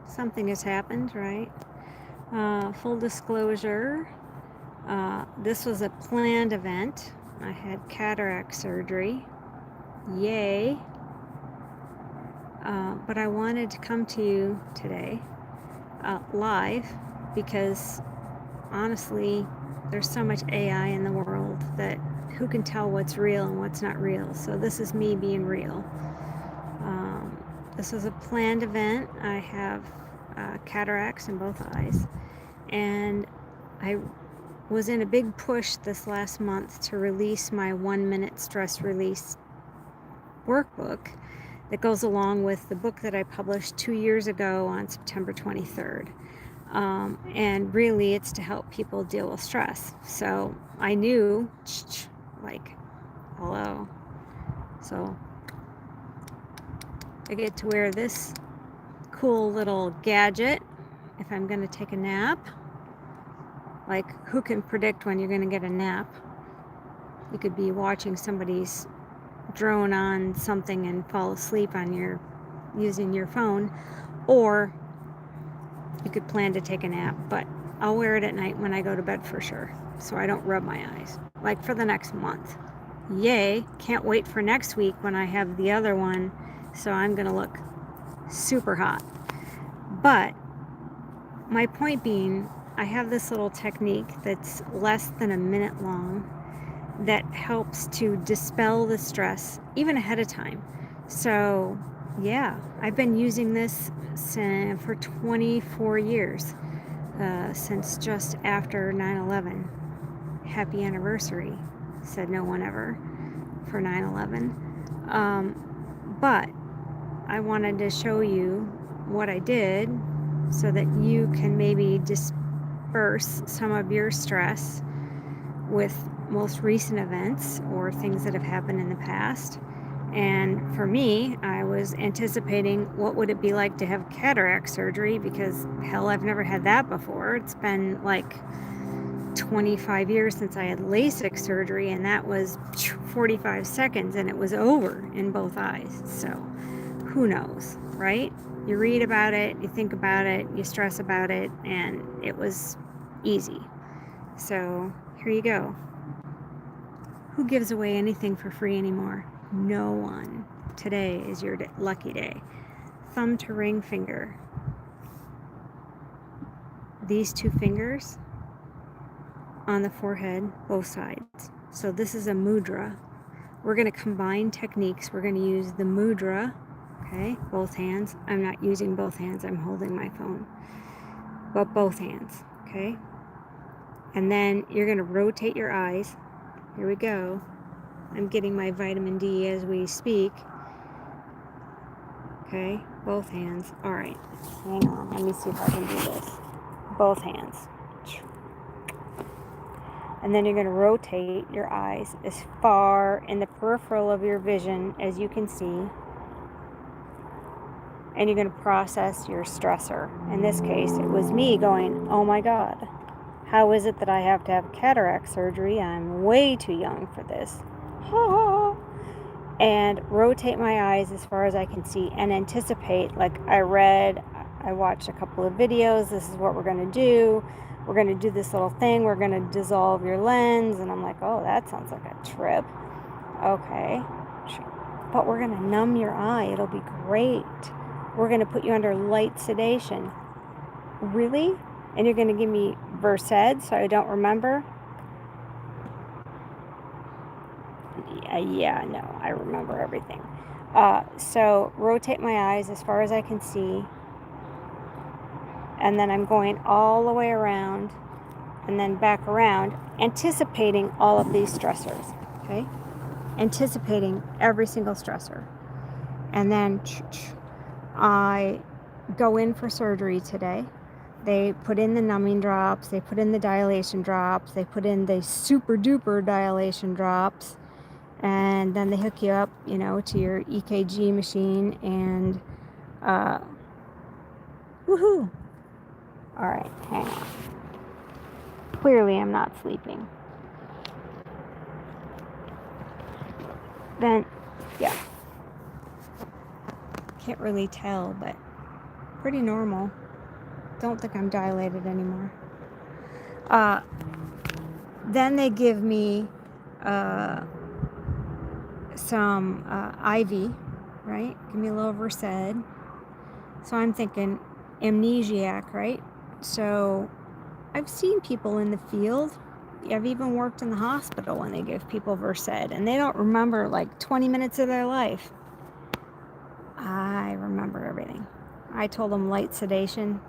something has happened, right? Full disclosure, this was a planned event. I had cataract surgery. Yay. But I wanted to come to you today live because honestly, there's so much AI in the world that who can tell what's real and what's not real. So this is me being real. This was a planned event. I have cataracts in both eyes, and I was in a big push this last month to release my 1-minute stress release workbook that goes along with the book that I published 2 years ago on September 23rd. And really it's to help people deal with stress. So I knew, like, hello. So I get to wear this cool little gadget if I'm going to take a nap. Like, who can predict when you're going to get a nap? You could be watching somebody's drone on something and fall asleep on using your phone, or you could plan to take a nap, but I'll wear it at night when I go to bed for sure, so I don't rub my eyes, like for the next month. Yay, can't wait for next week when I have the other one, so I'm gonna look super hot. But my point being, I have this little technique that's less than a minute long that helps to dispel the stress even ahead of time. So yeah, I've been using this for 24 years, since just after 9/11. Happy anniversary, said no one ever, for 9/11. But I wanted to show you what I did so that you can maybe disperse some of your stress with most recent events or things that have happened in the past. And for me, I was anticipating what would it be like to have cataract surgery, because hell, I've never had that before. It's been like 25 years since I had LASIK surgery, and that was 45 seconds and it was over in both eyes. So who knows, right? You read about it, you think about it, you stress about it, and it was easy. So here you go. Who gives away anything for free anymore? No one. Today is your lucky day. Thumb to ring finger. These two fingers on the forehead, both sides. So this is a mudra. We're going to combine techniques. We're going to use the mudra, okay, both hands. I'm not using both hands, I'm holding my phone. But both hands, okay? And then you're going to rotate your eyes. Here we go. I'm getting my vitamin D as we speak. Okay, both hands. All right, hang on. Let me see if I can do this. Both hands. And then you're going to rotate your eyes as far in the peripheral of your vision as you can see. And you're going to process your stressor. In this case, it was me going, oh my God, how is it that I have to have cataract surgery? I'm way too young for this. And rotate my eyes as far as I can see and anticipate, like I watched a couple of videos, this is what we're going to do. We're going to do this little thing, we're going to dissolve your lens. And I'm like, oh, that sounds like a trip. Okay. But we're going to numb your eye. It'll be great. We're going to put you under light sedation. Really? And you're going to give me Versed so I don't remember? Yeah, no, I remember everything. So rotate my eyes as far as I can see. And then I'm going all the way around and then back around, anticipating all of these stressors, okay? Anticipating every single stressor. And then I go in for surgery today. They put in the numbing drops, they put in the dilation drops, they put in the super duper dilation drops, and then they hook you up, to your EKG machine, and woohoo! All right, hang on. Clearly I'm not sleeping. Then, yeah. Can't really tell, but pretty normal. Don't think I'm dilated anymore. Then they give me some IV, right? Give me a little Versed. So I'm thinking amnesiac, right? So I've seen people in the field. I've even worked in the hospital when they give people Versed, and they don't remember like 20 minutes of their life. I remember everything. I told them light sedation.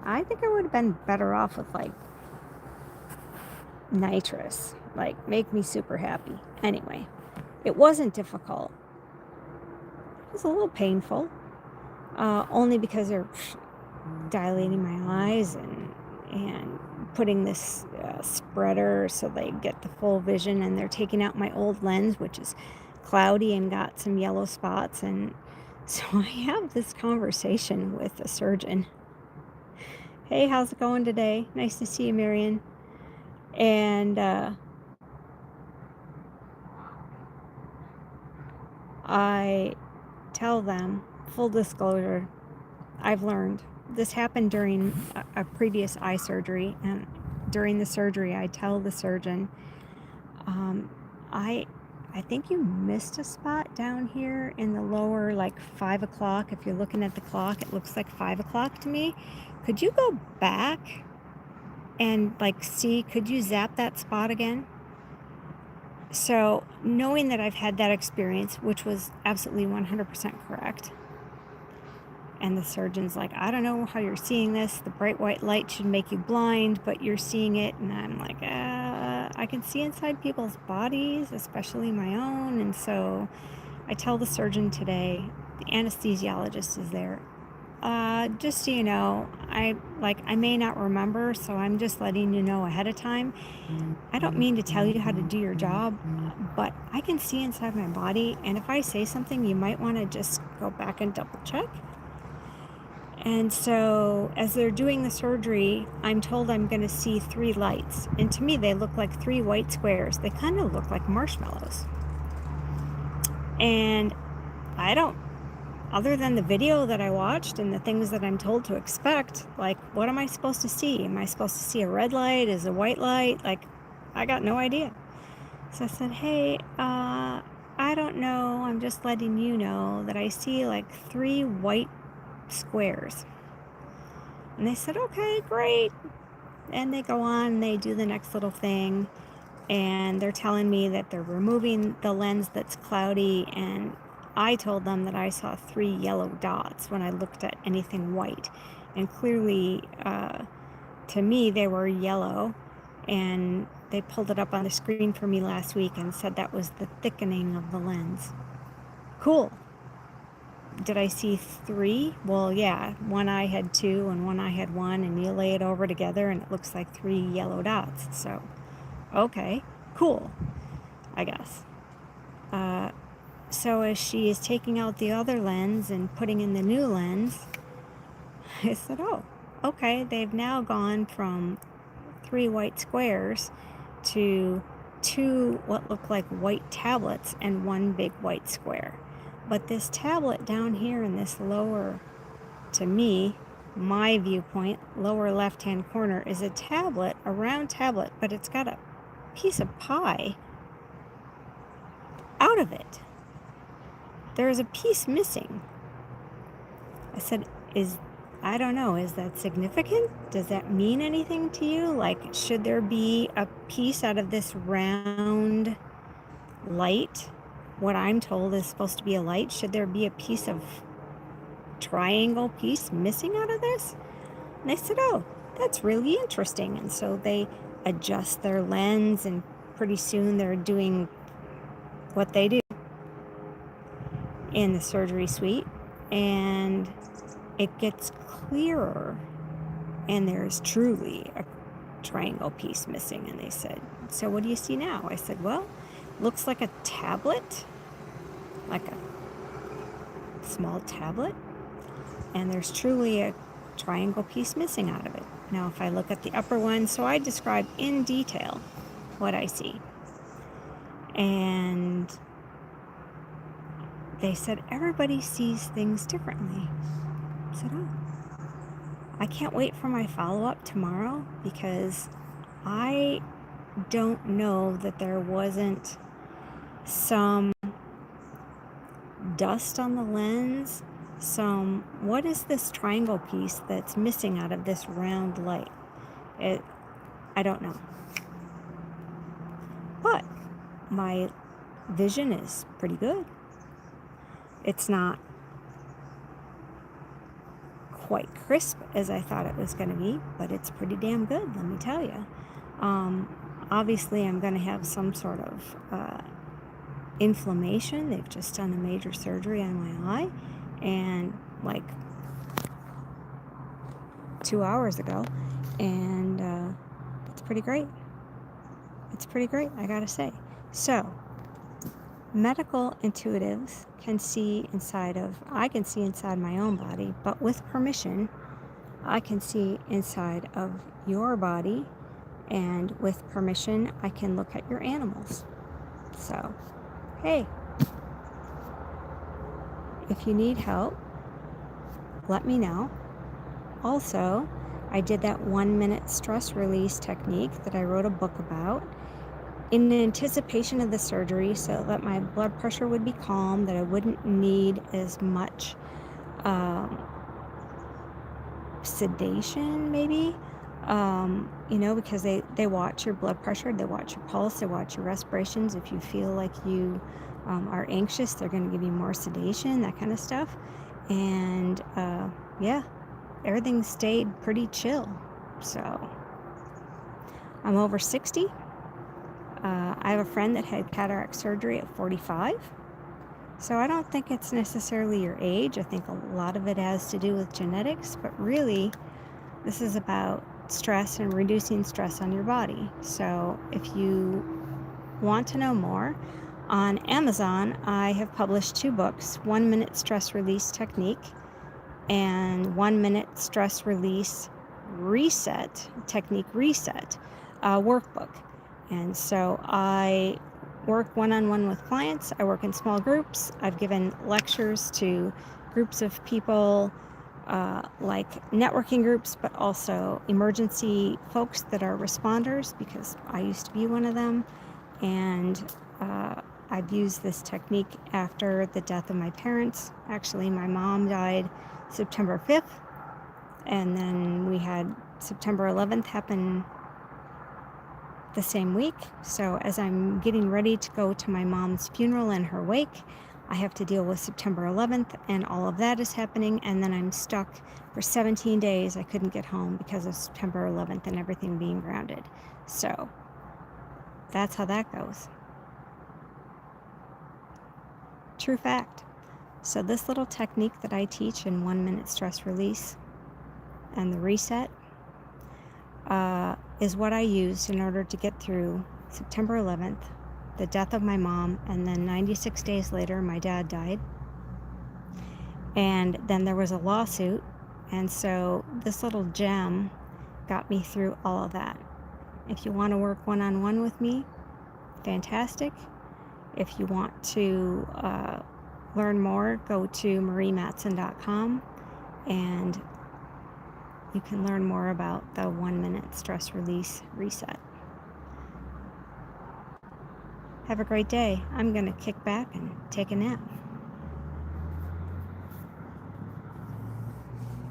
I think I would have been better off with like nitrous, like make me super happy. Anyway, it wasn't difficult. It was a little painful, only because they're dilating my eyes and putting this spreader so they get the full vision, and they're taking out my old lens, which is cloudy and got some yellow spots. And so I have this conversation with the surgeon. Hey, how's it going today? Nice to see you, Marion. And I tell them, full disclosure, I've learned this happened during a previous eye surgery, and during the surgery I tell the surgeon, I think you missed a spot down here in the lower, like 5 o'clock. If you're looking at the clock, it looks like 5 o'clock to me. Could you go back and like see, could you zap that spot again? So knowing that I've had that experience, which was absolutely 100% correct, and the surgeon's like, I don't know how you're seeing this. The bright white light should make you blind, but you're seeing it. And I'm like, I can see inside people's bodies, especially my own. And so I tell the surgeon today, the anesthesiologist is there. Just so you know, I may not remember, so I'm just letting you know ahead of time. I don't mean to tell you how to do your job, but I can see inside my body, and if I say something, you might want to just go back and double check. And so as they're doing the surgery, I'm told I'm going to see 3 lights. And to me, they look like 3 white squares. They kind of look like marshmallows. And I don't, other than the video that I watched and the things that I'm told to expect, like, what am I supposed to see? Am I supposed to see a red light? Is a white light? Like, I got no idea. So I said, hey, I don't know. I'm just letting you know that I see like 3 white squares. And they said, okay, great. And they go on and they do the next little thing, and they're telling me that they're removing the lens that's cloudy, and I told them that I saw 3 yellow dots when I looked at anything white, and clearly to me they were yellow, and they pulled it up on the screen for me last week and said that was the thickening of the lens. Cool. Did I see 3? Well, yeah, one eye had 2 and one eye had 1, and you lay it over together and it looks like 3 yellow dots. So, okay, cool, I guess. So as she is taking out the other lens and putting in the new lens, I said, oh, okay, they've now gone from 3 white squares to 2 what look like white tablets and 1 big white square. But this tablet down here in this lower, to me, my viewpoint, lower left-hand corner, is a tablet, a round tablet, but it's got a piece of pie out of it. There is a piece missing. I said, I don't know, is that significant? Does that mean anything to you? Like, should there be a piece out of this round light? What I'm told is supposed to be a light. Should there be a piece of triangle piece missing out of this? And they said, oh, that's really interesting. And so they adjust their lens, and pretty soon they're doing what they do in the surgery suite, and it gets clearer, and there's truly a triangle piece missing. And they said, so what do you see now? I said, well, looks like a tablet, like a small tablet, and there's truly a triangle piece missing out of it. Now if I look at the upper one, so I describe in detail what I see, and they said everybody sees things differently. Sit down. I can't wait for my follow-up tomorrow because I don't know that there wasn't some dust on the lens, what is this triangle piece that's missing out of this round light? I don't know. But my vision is pretty good. It's not quite crisp as I thought it was going to be, but it's pretty damn good, let me tell you. Obviously, I'm going to have some sort of inflammation. They've just done a major surgery on my eye, and like 2 hours ago, and it's pretty great. It's pretty great, I gotta say. So, medical intuitives can see I can see inside my own body, but with permission, I can see inside of your body, and with permission, I can look at your animals. So, hey, if you need help, let me know. Also, I did that 1-minute stress release technique that I wrote a book about in anticipation of the surgery, so that my blood pressure would be calm, that I wouldn't need as much sedation, maybe, because they watch your blood pressure, they watch your pulse, they watch your respirations. If you feel like you are anxious, they're going to give you more sedation, that kind of stuff. And yeah, everything stayed pretty chill. So I'm over 60. I have a friend that had cataract surgery at 45. So I don't think it's necessarily your age. I think a lot of it has to do with genetics, but really this is about stress and reducing stress on your body. So if you want to know more, on Amazon, I have published 2 books, 1-minute stress release technique and 1-minute stress release technique reset workbook. And so I work one-on-one with clients. I work in small groups. I've given lectures to groups of people, like networking groups, but also emergency folks that are responders, because I used to be one of them. And I've used this technique after the death of my parents. Actually, my mom died September 5th, and then we had September 11th happen the same week. So as I'm getting ready to go to my mom's funeral and her wake, I have to deal with September 11th, and all of that is happening, and then I'm stuck for 17 days. I couldn't get home because of September 11th and everything being grounded. So that's how that goes. True fact. So this little technique that I teach in 1-minute stress release and the reset is what I used in order to get through September 11th, the death of my mom, and then 96 days later, my dad died. And then there was a lawsuit, and so this little gem got me through all of that. If you want to work one-on-one with me, fantastic. If you want to learn more, go to mariematteson.com, and you can learn more about the 1-minute stress release reset. Have a great day. I'm going to kick back and take a nap.